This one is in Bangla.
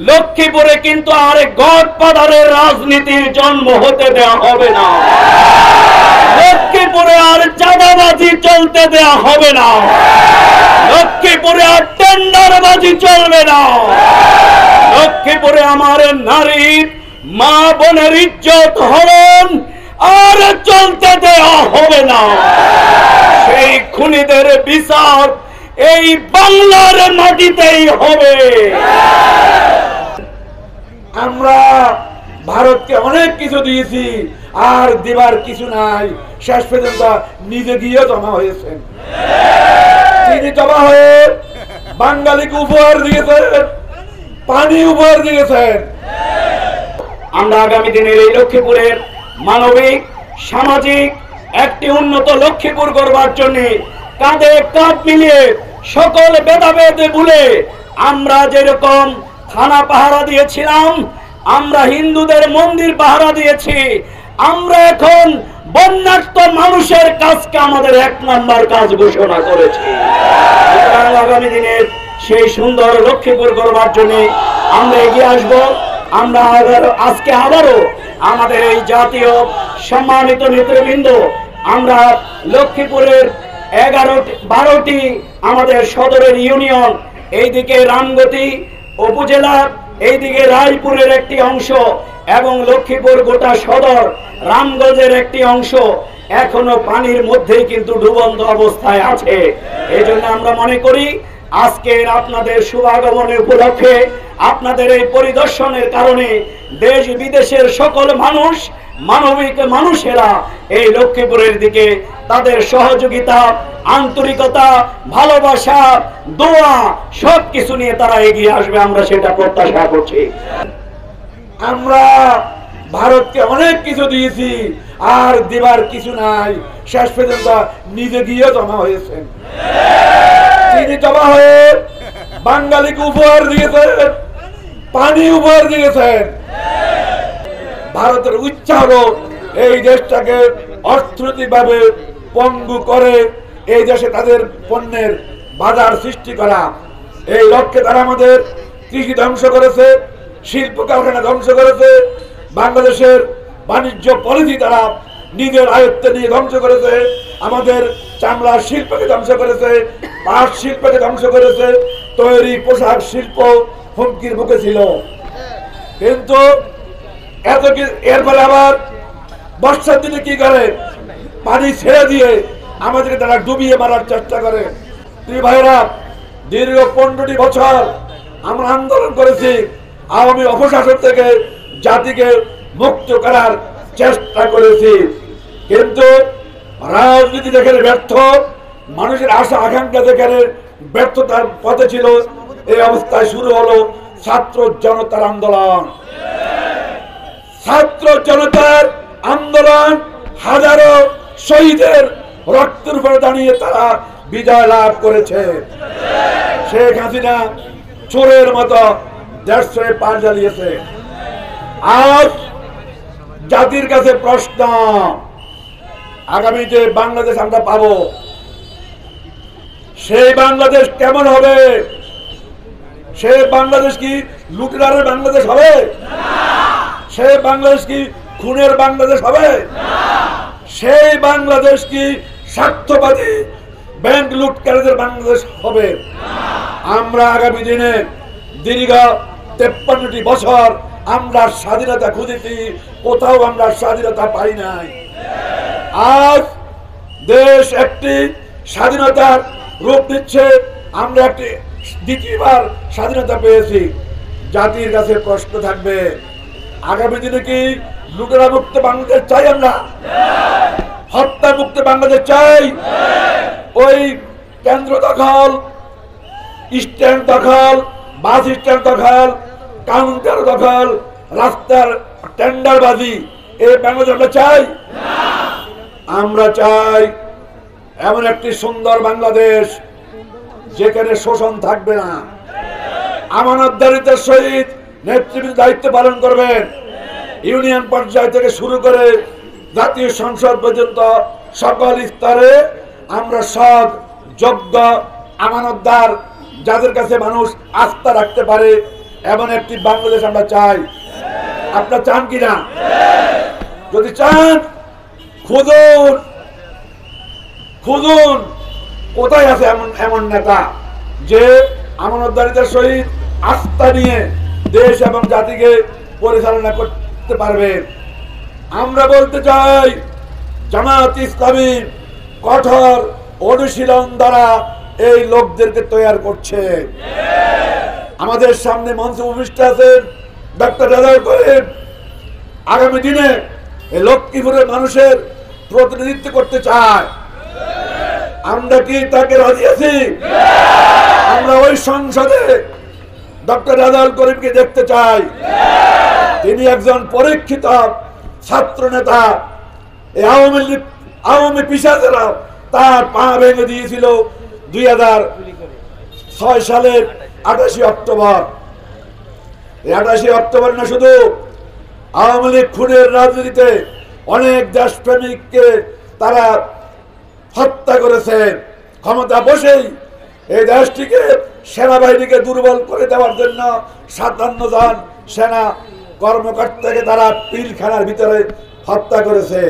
লক্ষ্মীপুরে কিন্তু আর গডফাদারের রাজনীতির জন্ম হতে দেওয়া হবে না। লক্ষ্মীপুরে আর চাঁদাবাজি চলতে দেওয়া হবে না। লক্ষ্মীপুরে আর টেন্ডারবাজি চলবে না। লক্ষ্মীপুরে আমার নারী মা বোনের ইজ্জত হরণ আর চলতে দেওয়া হবে না। সেই খুনিদের বিচার এই বাংলার মাটিতেই হবে। আমরা ভারতকে অনেক কিছু দিয়েছি, আর দিবার কিছু নাই। শেষ পর্যন্ত নিজে গিয়ে জমা হয়েছেন। তিনি জমা হয়ে বাঙালিকে উপহার দিয়েছেন, পানি উপহার দিয়েছেন। আমরা আগামী দিনের এই লক্ষ্মীপুরের মানবিক সামাজিক একটি উন্নত লক্ষ্মীপুর গড়বার জন্য কাঁধে কাঁধ মিলিয়ে সকল ভেদাভেদ ভুলে আমরা যেরকম থানা পাহারা দিয়েছিলাম, আমরা হিন্দুদের মন্দির পাহারা দিয়েছি, আমরা এখন বন্যার্ত মানুষের কাজকে আমাদের 1 নম্বর কাজ ঘোষণা করেছি। আগামী দিনের সেই সুন্দর লক্ষ্মীপুর গড়বার জন্য আমরা এগিয়ে আসবো। আমরা আজকে আবারও আমাদের এই জাতীয় সম্মানিত নেতৃবৃন্দ, আমরা লক্ষ্মীপুরের 12টি আমাদের সদরের ইউনিয়ন, এইদিকে রামগতি উপজেলা, এইদিকে রায়পুরের একটি অংশ এবং লক্ষ্মীপুর গোটা সদর রামগঞ্জের একটি অংশ এখনো পানির মধ্যেই কিন্তু ডুবন্ত অবস্থায় আছে। এই জন্য আমরা মনে করি আজকের আপনাদের শুভাগমনের উপলক্ষে আপনাদের এই পরিদর্শনের কারণে দেশ বিদেশের সকল মানুষ, মানবিক মানুষেরা এই লক্ষ্মীপুরের দিকে তাদের সহযোগিতা, আন্তরিকতা, ভালোবাসা, দোয়া সবকিছু নিয়ে তারা এগিয়ে আসবে, আমরা সেটা প্রত্যাশা করছি। আমরা ভারতকে অনেক কিছু দিয়েছি, আর দিবার কিছু নাই। শেষ পর্যন্ত নিজে গিয়ে জমা হয়েছেন। তিনি জমা হয়ে বাঙালিকে উপহার দিয়েছেন, পানি উপহার দিয়েছেন। ভারতের ইচ্ছা হলো এই দেশটাকে অর্থনৈতিকভাবে পঙ্গু করে এই দেশে তাদের পণ্যের বাজার সৃষ্টি করা। এই লক্ষ্যে তারা আমাদের কৃষি ধ্বংস করেছে, শিল্প কারখানা ধ্বংস করেছে, বাংলাদেশের বাণিজ্য পলিসি তারা নিজের আয়ত্তে নিয়ে ধ্বংস করেছে, আমাদের চামড়া শিল্পকে ধ্বংস করেছে, পাট শিল্পকে ধ্বংস করেছে, তৈরি পোশাক শিল্প হুমকির মুখে ছিল। কিন্তু এরপরে আবার বর্ষার দিনে কি করে, পানি ছেড়ে দিয়ে আমাদেরকে তারা ডুবিয়ে মারার চেষ্টা করে। প্রিয় ভাইরা, দীর্ঘ 15টি বছর আমরা আন্দোলন করেছি, আওয়ামী অপশাসন থেকে জাতিকে মুক্ত করার চেষ্টা করেছি, কিন্তু রাজনীতি যেখানে ব্যর্থ, মানুষের আশা আকাঙ্ক্ষা যেখানে ব্যর্থতার পথে ছিল, এই অবস্থায় শুরু হলো ছাত্র জনতার আন্দোলন। ছাত্র জনতার আন্দোলন হাজারো শহীদের রক্তের উপরে দাঁড়িয়ে তারা বিজয় লাভ করেছে। শেখ হাসিনা চোরের মতো দেশ ছেড়ে পার জ্বালিয়েছে। আজ জাতির কাছে প্রশ্ন, আগামী যে বাংলাদেশ আমরা পাবো, সেই বাংলাদেশ কেমন হবে? সেই বাংলাদেশ কি লুটেরারের বাংলাদেশ হবে? সেই বাংলাদেশ কি খুনের বাংলাদেশ হবে? সেই বাংলাদেশ কি স্বার্থবাদী ব্যাংক লুটকারীদের বাংলাদেশ হবে? আমরা আগামী দিনে দীর্ঘ 53টি বছর আমরা স্বাধীনতা খুঁজেছি, কোথাও আমরা স্বাধীনতা পাই নাই। আজ দেশ একটি স্বাধীনতার রূপ নিচ্ছে, আমরা একটি দ্বিতীয়বার স্বাধীনতা পেয়েছি। জাতির কাছে প্রশ্ন থাকবে, আগামী দিনে কি লুটেরা মুক্ত বাংলাদেশ চাই? আমরা হত্যা মুক্ত বাংলাদেশ চাই? ওই কেন্দ্র দখল, স্ট্যান্ড দখল, বাস স্ট্যান্ড দখল, কাউন্টার দখল, রাস্তার টেন্ডারবাজি, এই বাংলাদেশ আমরা চাই? আমরা চাই এমন একটি সুন্দর বাংলাদেশ যেখানে শোষণ থাকবে না, আমানতদারিতার সহিত নেতৃত্বের দায়িত্ব পালন করবেন। ইউনিয়ন পর্যায় থেকে শুরু করে জাতীয় সংসদ পর্যন্ত সকল স্তরে আমরা সৎ, যোগ্য, আমানতদার, যাদের কাছে মানুষ আস্থা রাখতে পারে, এমন একটি বাংলাদেশ আমরা চাই। আপনারা চান কিনা? যদি চান খুঁজুন খুঁজুন কোথায় আছে এমন এমন নেতা যে আমানতদারিতার সহিত আস্থা নিয়ে দেশ এবং জাতিকে পরিচালনা করতে পারবে। আমরা বলতে চাই জামাত ইসলামী কঠোর অনুশীলন দ্বারা এই লোকদেরকে তৈরি করছে। আমাদের সামনে মঞ্চে উপবিষ্ট আছেন ডক্টর রেজাউল করিম। আগামী দিনে এই লক্ষ্মীপুরের মানুষের প্রতিনিধিত্ব করতে চায়। আমরা কি তাকে রাজি আছি? আমরা ওই সংসদে ডক্টর রেজাউল করিমকে দেখতে চাই। তিনি একজন পরীক্ষিত ছাত্র নেতা। এই আওয়ামী পিশাচেরা তার পা ভেঙে দিয়েছিল 2006 সালের 28 অক্টোবর। এই 28 অক্টোবর না শুধু আওয়ামী লীগ খুনের রাজনীতিতে অনেক দেশপ্রেমিককে তারা হত্যা করেছেন। ক্ষমতা বসেই এই দেশটিকে সেনাবাহিনীকে দুর্বল করে দেওয়ার জন্য 57 জন সেনা কর্মকর্তাকে তারা পিলখানার ভিতরে হত্যা করেছে।